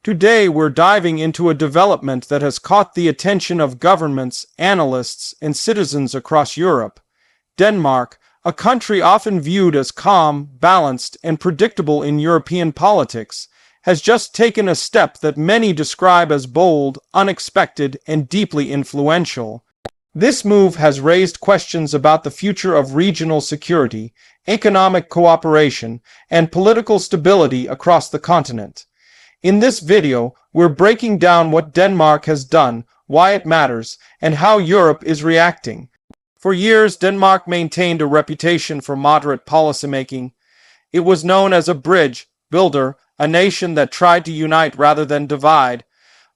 Today, we're diving into a development that has caught the attention of governments, analysts, and citizens across Europe. Denmark, a country often viewed as calm, balanced, and predictable in European politics, has just taken a step that many describe as bold, unexpected, and deeply influential. This move has raised questions about the future of regional security, economic cooperation, and political stability across the continent. In this video, we're breaking down what Denmark has done, why it matters, and how Europe is reacting. For years, Denmark maintained a reputation for moderate policymaking. It was known as a bridge builder, a nation that tried to unite rather than divide.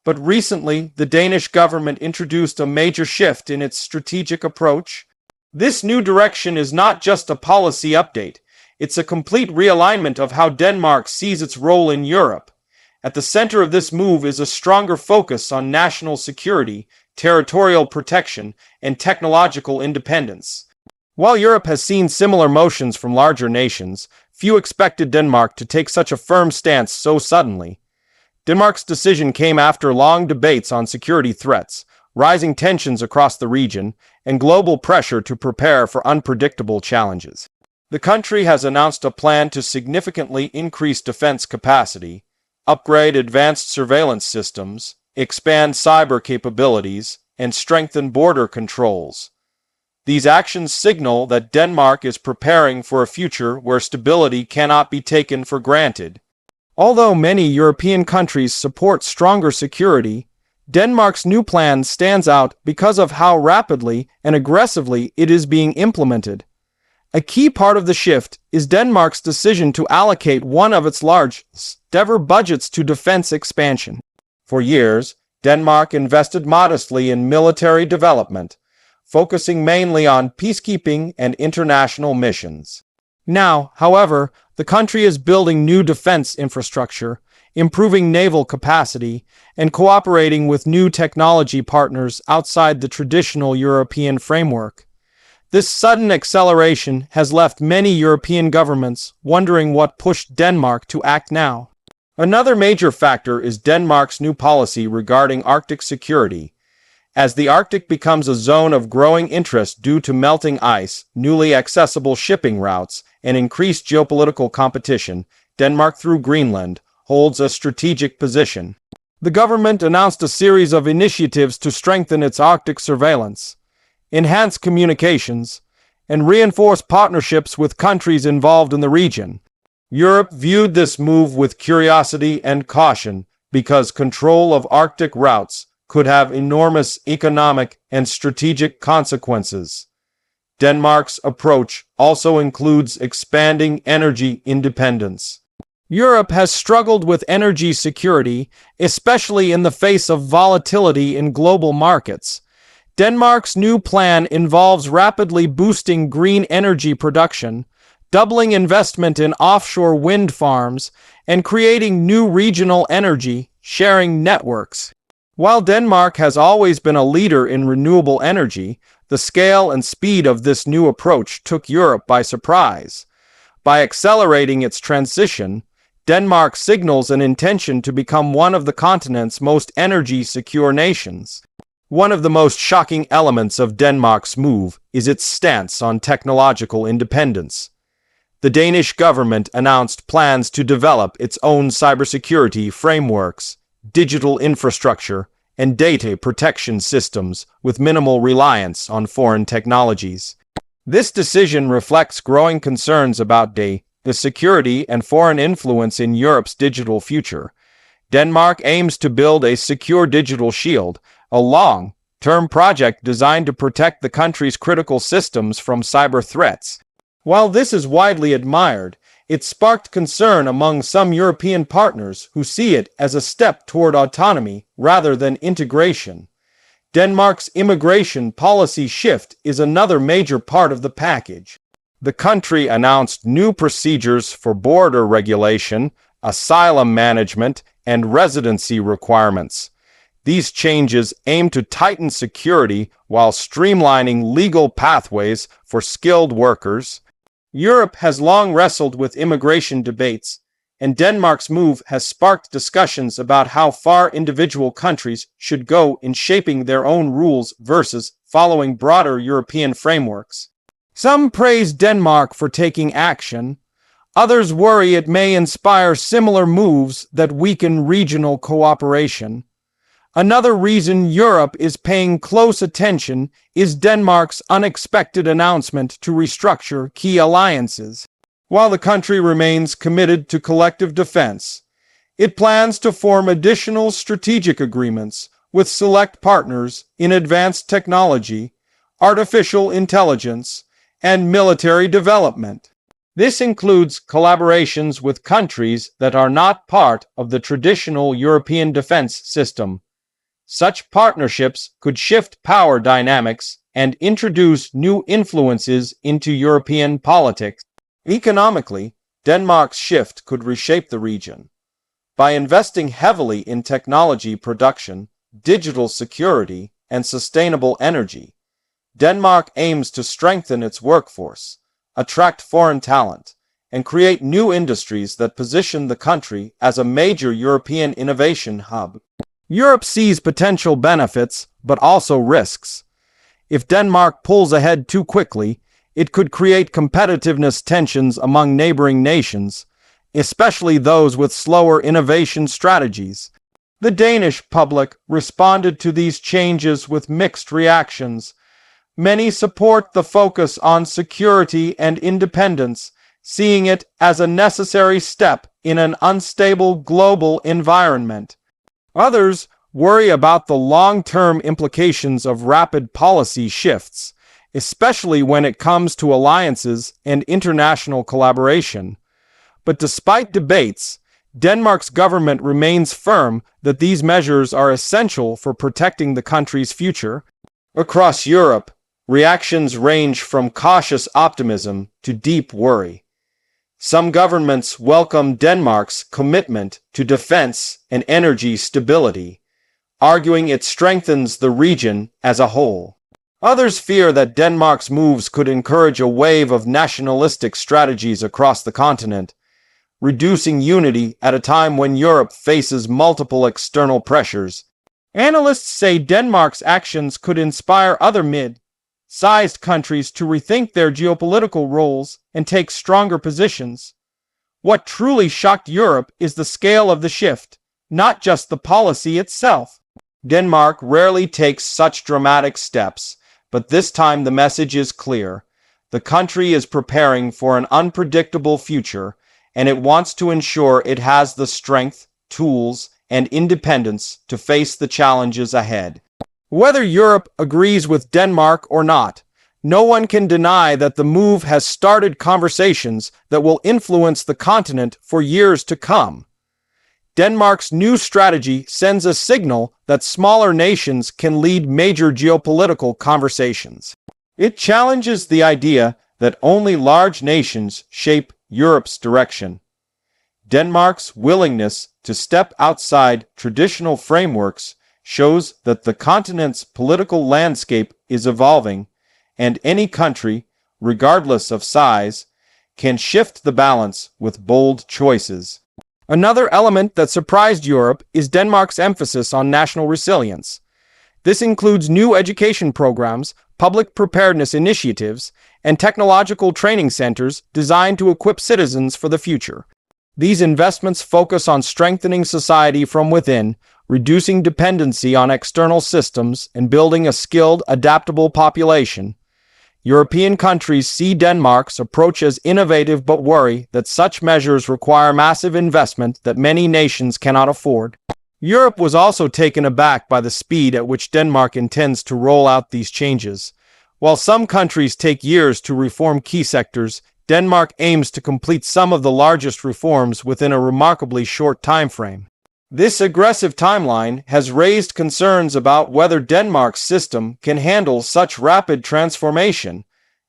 But recently, the Danish government introduced a major shift in its strategic approach. This new direction is not just a policy update. It's a complete realignment of how Denmark sees its role in Europe. At the center of this move is a stronger focus on national security, territorial protection, and technological independence. While Europe has seen similar motions from larger nations, few expected Denmark to take such a firm stance so suddenly. Denmark's decision came after long debates on security threats, rising tensions across the region, and global pressure to prepare for unpredictable challenges. The country has announced a plan to significantly increase defense capacity, upgrade advanced surveillance systems, expand cyber capabilities, and strengthen border controls. These actions signal that Denmark is preparing for a future where stability cannot be taken for granted. Although many European countries support stronger security, Denmark's new plan stands out because of how rapidly and aggressively it is being implemented. A key part of the shift is Denmark's decision to allocate one of its largest-ever budgets to defense expansion. For years, Denmark invested modestly in military development, focusing mainly on peacekeeping and international missions. Now, however, the country is building new defense infrastructure, improving naval capacity, and cooperating with new technology partners outside the traditional European framework. This sudden acceleration has left many European governments wondering what pushed Denmark to act now. Another major factor is Denmark's new policy regarding Arctic security. As the Arctic becomes a zone of growing interest due to melting ice, newly accessible shipping routes, and increased geopolitical competition, Denmark through Greenland holds a strategic position. The government announced a series of initiatives to strengthen its Arctic surveillance, enhance communications, and reinforce partnerships with countries involved in the region. Europe viewed this move with curiosity and caution because control of Arctic routes could have enormous economic and strategic consequences. Denmark's approach also includes expanding energy independence. Europe has struggled with energy security, especially in the face of volatility in global markets. Denmark's new plan involves rapidly boosting green energy production, doubling investment in offshore wind farms, and creating new regional energy sharing networks. While Denmark has always been a leader in renewable energy, the scale and speed of this new approach took Europe by surprise. By accelerating its transition, Denmark signals an intention to become one of the continent's most energy-secure nations. One of the most shocking elements of Denmark's move is its stance on technological independence. The Danish government announced plans to develop its own cybersecurity frameworks, digital infrastructure, and data protection systems with minimal reliance on foreign technologies. This decision reflects growing concerns about the security and foreign influence in Europe's digital future. Denmark aims to build a secure digital shield, a long-term project designed to protect the country's critical systems from cyber threats. While this is widely admired, it sparked concern among some European partners who see it as a step toward autonomy rather than integration. Denmark's immigration policy shift is another major part of the package. The country announced new procedures for border regulation, asylum management, and residency requirements. These changes aim to tighten security while streamlining legal pathways for skilled workers. Europe has long wrestled with immigration debates, and Denmark's move has sparked discussions about how far individual countries should go in shaping their own rules versus following broader European frameworks. Some praise Denmark for taking action. Others worry it may inspire similar moves that weaken regional cooperation. Another reason Europe is paying close attention is Denmark's unexpected announcement to restructure key alliances. While the country remains committed to collective defense, it plans to form additional strategic agreements with select partners in advanced technology, artificial intelligence, and military development. This includes collaborations with countries that are not part of the traditional European defense system. Such partnerships could shift power dynamics and introduce new influences into European politics. Economically, Denmark's shift could reshape the region. By investing heavily in technology production, digital security, and sustainable energy, Denmark aims to strengthen its workforce, attract foreign talent, and create new industries that position the country as a major European innovation hub. Europe sees potential benefits, but also risks. If Denmark pulls ahead too quickly, it could create competitiveness tensions among neighboring nations, especially those with slower innovation strategies. The Danish public responded to these changes with mixed reactions. Many support the focus on security and independence, seeing it as a necessary step in an unstable global environment. Others worry about the long-term implications of rapid policy shifts, especially when it comes to alliances and international collaboration. But despite debates, Denmark's government remains firm that these measures are essential for protecting the country's future. Across Europe, reactions range from cautious optimism to deep worry. Some governments welcome Denmark's commitment to defense and energy stability, arguing it strengthens the region as a whole. Others fear that Denmark's moves could encourage a wave of nationalistic strategies across the continent, reducing unity at a time when Europe faces multiple external pressures. Analysts say Denmark's actions could inspire other mid-sized countries to rethink their geopolitical roles and take stronger positions. What truly shocked Europe is the scale of the shift, not just the policy itself. Denmark rarely takes such dramatic steps, but this time the message is clear. The country is preparing for an unpredictable future, and it wants to ensure it has the strength, tools, and independence to face the challenges ahead. Whether Europe agrees with Denmark or not, no one can deny that the move has started conversations that will influence the continent for years to come. Denmark's new strategy sends a signal that smaller nations can lead major geopolitical conversations. It challenges the idea that only large nations shape Europe's direction. Denmark's willingness to step outside traditional frameworks shows that the continent's political landscape is evolving, and any country, regardless of size, can shift the balance with bold choices. Another element that surprised Europe is Denmark's emphasis on national resilience. This includes new education programs, public preparedness initiatives, and technological training centers designed to equip citizens for the future. These investments focus on strengthening society from within, reducing dependency on external systems, and building a skilled, adaptable population. European countries see Denmark's approach as innovative but worry that such measures require massive investment that many nations cannot afford. Europe was also taken aback by the speed at which Denmark intends to roll out these changes. While some countries take years to reform key sectors, Denmark aims to complete some of the largest reforms within a remarkably short time frame. This aggressive timeline has raised concerns about whether Denmark's system can handle such rapid transformation,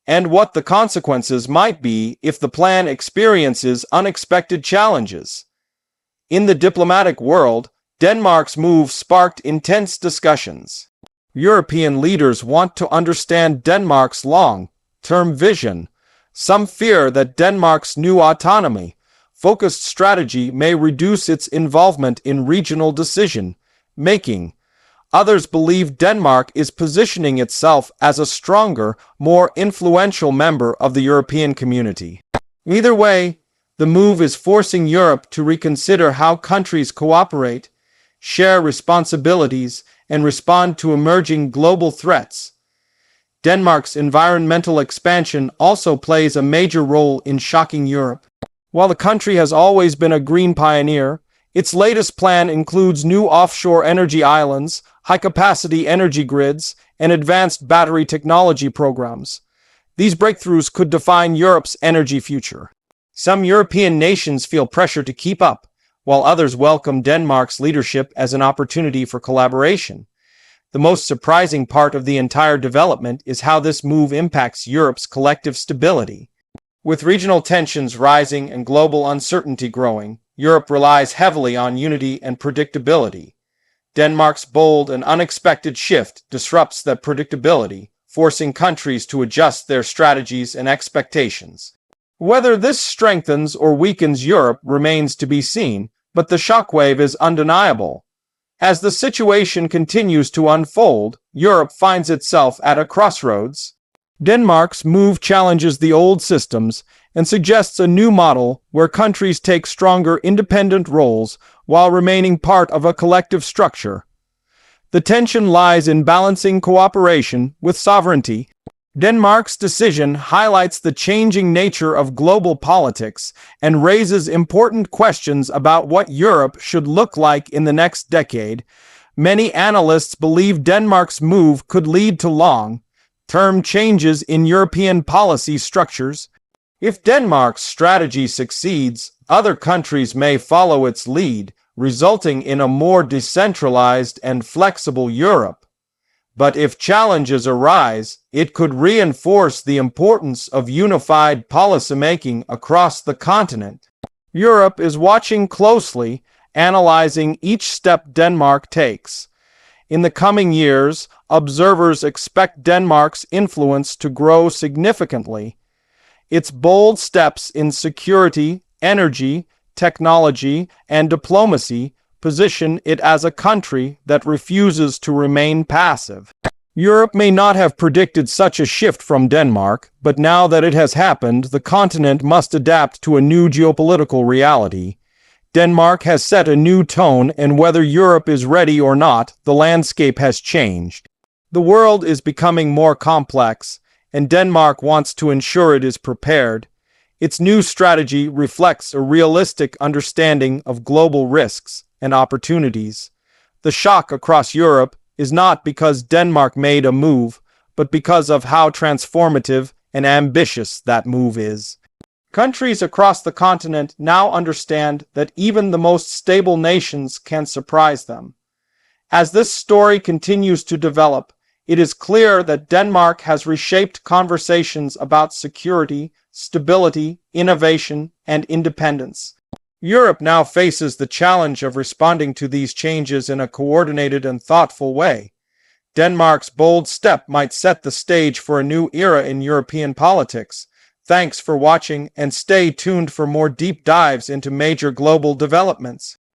and what the consequences might be if the plan experiences unexpected challenges. In the diplomatic world, Denmark's move sparked intense discussions. European leaders want to understand Denmark's long-term vision. Some fear that Denmark's new autonomy, focused strategy may reduce its involvement in regional decision-making. Others believe Denmark is positioning itself as a stronger, more influential member of the European community. Either way, the move is forcing Europe to reconsider how countries cooperate, share responsibilities, and respond to emerging global threats. Denmark's environmental expansion also plays a major role in shocking Europe. While the country has always been a green pioneer, its latest plan includes new offshore energy islands, high-capacity energy grids, and advanced battery technology programs. These breakthroughs could define Europe's energy future. Some European nations feel pressure to keep up, while others welcome Denmark's leadership as an opportunity for collaboration. The most surprising part of the entire development is how this move impacts Europe's collective stability. With regional tensions rising and global uncertainty growing, Europe relies heavily on unity and predictability. Denmark's bold and unexpected shift disrupts that predictability, forcing countries to adjust their strategies and expectations. Whether this strengthens or weakens Europe remains to be seen, but the shockwave is undeniable. As the situation continues to unfold, Europe finds itself at a crossroads. Denmark's move challenges the old systems and suggests a new model where countries take stronger independent roles while remaining part of a collective structure. The tension lies in balancing cooperation with sovereignty. Denmark's decision highlights the changing nature of global politics and raises important questions about what Europe should look like in the next decade. Many analysts believe Denmark's move could lead to long-term changes in European policy structures. If Denmark's strategy succeeds, other countries may follow its lead, resulting in a more decentralized and flexible Europe. But if challenges arise, it could reinforce the importance of unified policymaking across the continent. Europe is watching closely, analyzing each step Denmark takes. In the coming years, observers expect Denmark's influence to grow significantly. Its bold steps in security, energy, technology, and diplomacy position it as a country that refuses to remain passive. Europe may not have predicted such a shift from Denmark, but now that it has happened, the continent must adapt to a new geopolitical reality. Denmark has set a new tone, and whether Europe is ready or not, the landscape has changed. The world is becoming more complex, and Denmark wants to ensure it is prepared. Its new strategy reflects a realistic understanding of global risks and opportunities. The shock across Europe is not because Denmark made a move, but because of how transformative and ambitious that move is. Countries across the continent now understand that even the most stable nations can surprise them. As this story continues to develop, it is clear that Denmark has reshaped conversations about security, stability, innovation, and independence. Europe now faces the challenge of responding to these changes in a coordinated and thoughtful way. Denmark's bold step might set the stage for a new era in European politics. Thanks for watching, and stay tuned for more deep dives into major global developments.